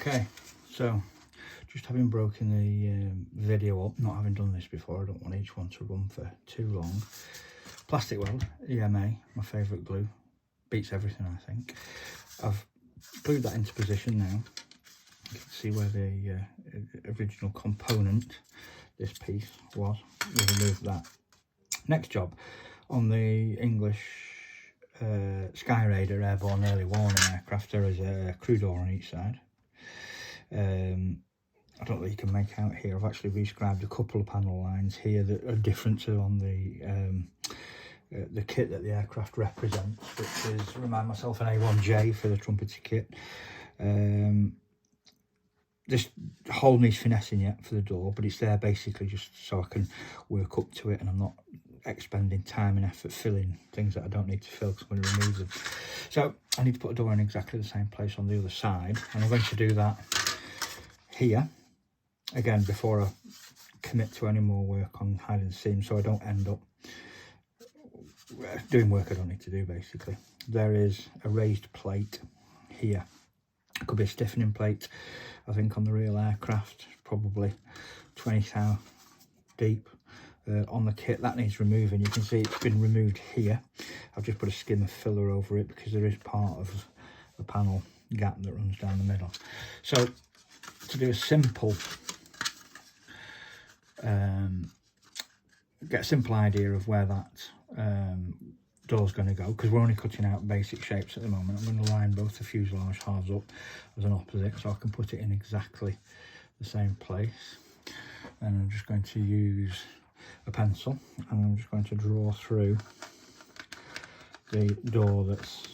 Okay, so just having broken the video up, not having done this before, I don't want each one to run for too long. Plastic weld, EMA, my favourite glue, beats everything I think. I've glued that into position now. You can see where the original component, this piece, was. We'll remove that. Next job on the English Skyraider airborne early warning aircraft, there is a crew door on each side. I don't know what you can make out here. I've actually rescribed a couple of panel lines here that are different to on the kit that the aircraft represents, which is, remind myself, an A1J for the trumpeter kit. This hole needs finessing yet for the door, but it's there basically just so I can work up to it and I'm not expending time and effort filling things that I don't need to fill because I'm going to remove them. So I need to put a door in exactly the same place on the other side, and I'm going to do that here again before I commit to any more work on hiding the seam, so I don't end up doing work I don't need to do. Basically, there is a raised plate here. It could be a stiffening plate. I think on the real aircraft, probably 20 thou deep. On the kit, that needs removing. You can see it's been removed here. I've just put a skim of filler over it because there is part of the panel gap that runs down the middle. So to do a simple get a simple idea of where that door's going to go, because we're only cutting out basic shapes at the moment. I'm going to line both the fuselage halves up as an opposite so I can put it in exactly the same place. And I'm just going to use a pencil and I'm just going to draw through the door that's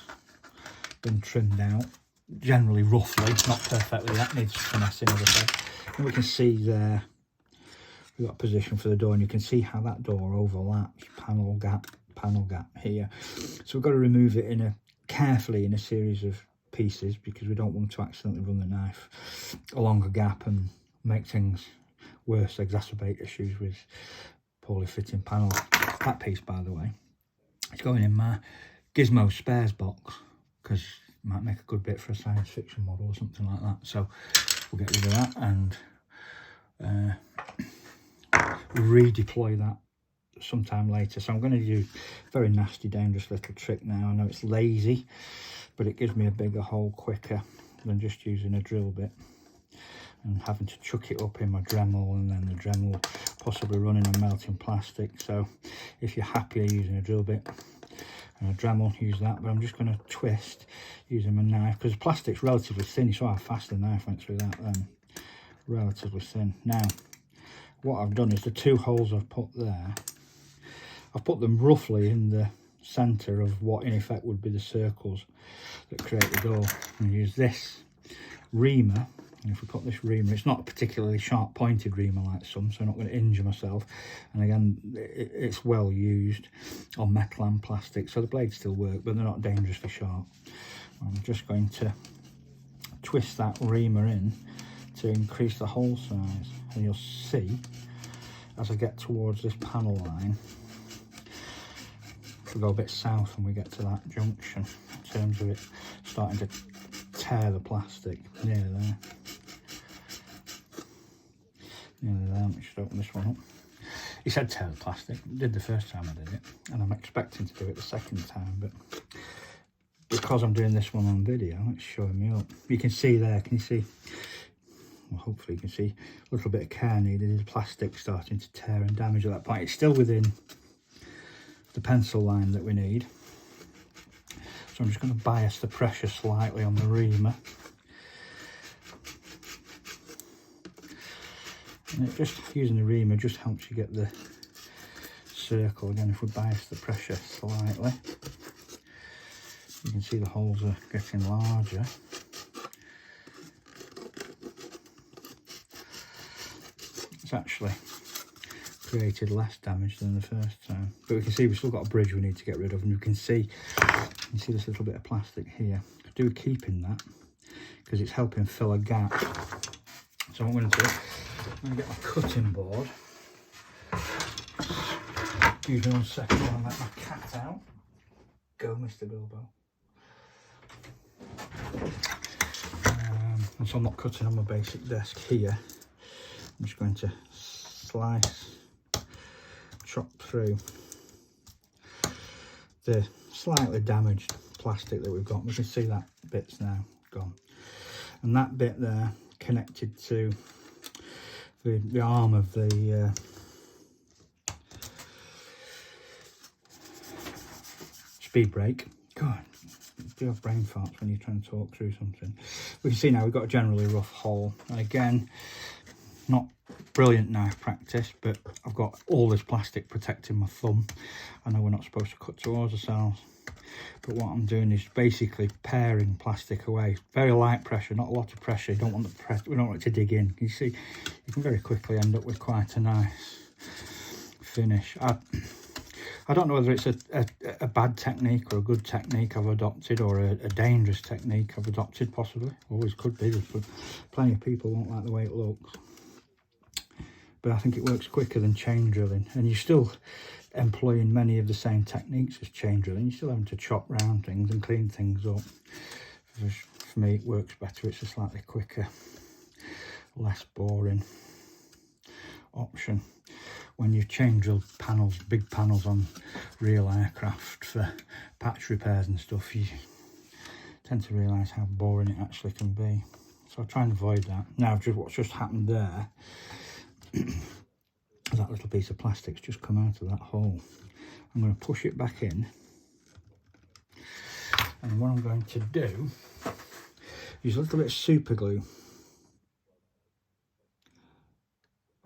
been trimmed out, generally roughly, not perfectly. That needs finessing, as I say. And we can see there we've got a position for the door, and you can see how that door overlaps panel gap here. So we've got to remove it carefully in a series of pieces because we don't want to accidentally run the knife along a gap and make things worse, exacerbate issues with poorly fitting panels. That piece, by the way, it's going in my Gizmo spares box because it might make a good bit for a science fiction model or something like that. So we'll get rid of that and redeploy that sometime later. So I'm going to do a very nasty, dangerous little trick now. I know it's lazy, but it gives me a bigger hole quicker than just using a drill bit and having to chuck it up in my Dremel, and then the Dremel possibly running on melting plastic. So if you're happier using a drill bit and a Dremel, use that. But I'm just going to twist using my knife because the plastic's relatively thin. You saw how fast the knife went through that then. Relatively thin. Now what I've done is the two holes I've put there, I've put them roughly in the centre of what in effect would be the circles that create the door, and use this reamer. And if we put this reamer, it's not a particularly sharp pointed reamer like some, so I'm not going to injure myself. And again, it's well used on metal and plastic, so the blades still work, but they're not dangerously sharp. I'm just going to twist that reamer in to increase the hole size, and you'll see as I get towards this panel line, we'll go a bit south when we get to that junction in terms of it starting to tear the plastic. Nearly there. Nearly there. Let me just open this one up. He said tear the plastic. I did the first time I did it, and I'm expecting to do it the second time, but because I'm doing this one on video, it's showing me up. You can see there, can you see? Well, hopefully you can see a little bit of care needed. The plastic starting to tear and damage at that point. It's still within the pencil line that we need. So I'm just going to bias the pressure slightly on the reamer. And it just, using the reamer just helps you get the circle. Again, if we bias the pressure slightly, you can see the holes are getting larger. It's actually created less damage than the first time, but we can see we've still got a bridge we need to get rid of, and you can see this little bit of plastic here. I do keep in that because it's helping fill a gap. So what I'm going to do, I'm going to get my cutting board. Excuse me 1 second while I let my cat out. Go, Mr. Bilbo. And so I'm not cutting on my basic desk here. I'm just going to slice, chop through the slightly damaged plastic that we've got. We can see that bit's now gone, and that bit there connected to the arm of the speed brake. God, you do have brain farts when you're trying to talk through something. We can see now we've got a generally rough hole, and again, not brilliant knife practice, but I've got all this plastic protecting my thumb. I know we're not supposed to cut towards ourselves, but what I'm doing is basically paring plastic away. Very light pressure, not a lot of pressure. You don't want the press, we don't want it to dig in. You see, you can very quickly end up with quite a nice finish. I don't know whether it's a bad technique or a good technique I've adopted, or a dangerous technique I've adopted, possibly. Always could be. There's plenty of people won't like the way it looks. But I think it works quicker than chain drilling. And you're still employing many of the same techniques as chain drilling. You're still having to chop round things and clean things up. For me, it works better. It's a slightly quicker, less boring option. When you chain drill panels, big panels on real aircraft for patch repairs and stuff, you tend to realise how boring it actually can be. So I try and avoid that. Now, what's just happened there, that little piece of plastic's just come out of that hole. I'm going to push it back in, and what I'm going to do, use a little bit of super glue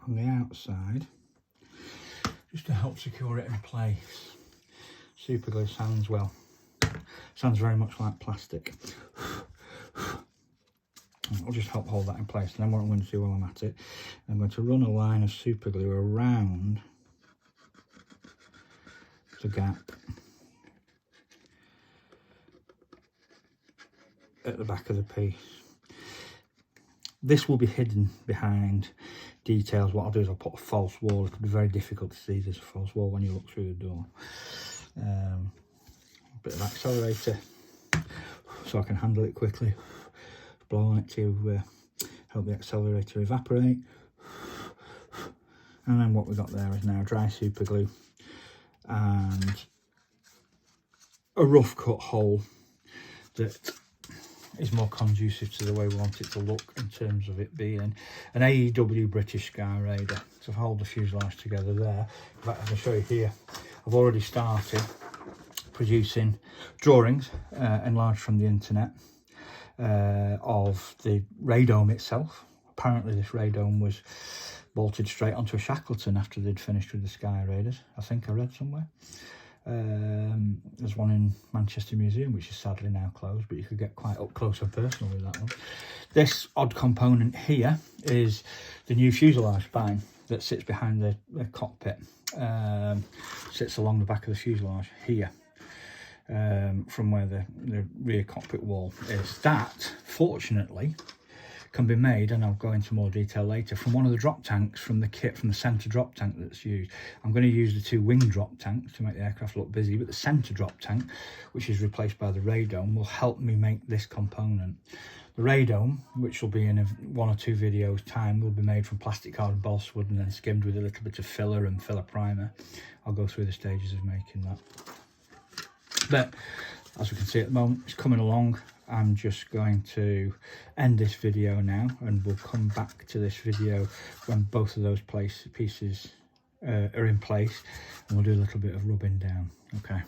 on the outside, just to help secure it in place. Super glue sounds very much like plastic. I'll just help hold that in place. And then what I'm going to do while I'm at it, I'm going to run a line of super glue around the gap at the back of the piece. This will be hidden behind details. What I'll do is I'll put a false wall. It'll be very difficult to see this false wall when you look through the door. A bit of accelerator so I can handle it quickly. Blow on it to help the accelerator evaporate. And then what we've got there is now dry super glue and a rough cut hole that is more conducive to the way we want it to look, in terms of it being an AEW British Skyraider. So if I hold the fuselage together there, in fact I can show you here, I've already started producing drawings enlarged from the internet of the radome itself. Apparently this radome was bolted straight onto a Shackleton after they'd finished with the Skyraiders. I think I read somewhere. There's one in Manchester Museum, which is sadly now closed, but you could get quite up close and personal with that one. This odd component here is the new fuselage spine that sits behind the cockpit. Sits along the back of the fuselage here, from where the rear cockpit wall is. That, fortunately, can be made, and I'll go into more detail later, from one of the drop tanks from the kit, from the centre drop tank that's used. I'm going to use the two wing drop tanks to make the aircraft look busy, but the centre drop tank, which is replaced by the radome, will help me make this component. The radome, which will be in one or two videos time, will be made from plastic card balsa wood and then skimmed with a little bit of filler and filler primer. I'll go through the stages of making that. But as we can see at the moment, it's coming along. I'm just going to end this video now, and we'll come back to this video when both of those pieces are in place, and we'll do a little bit of rubbing down. Okay.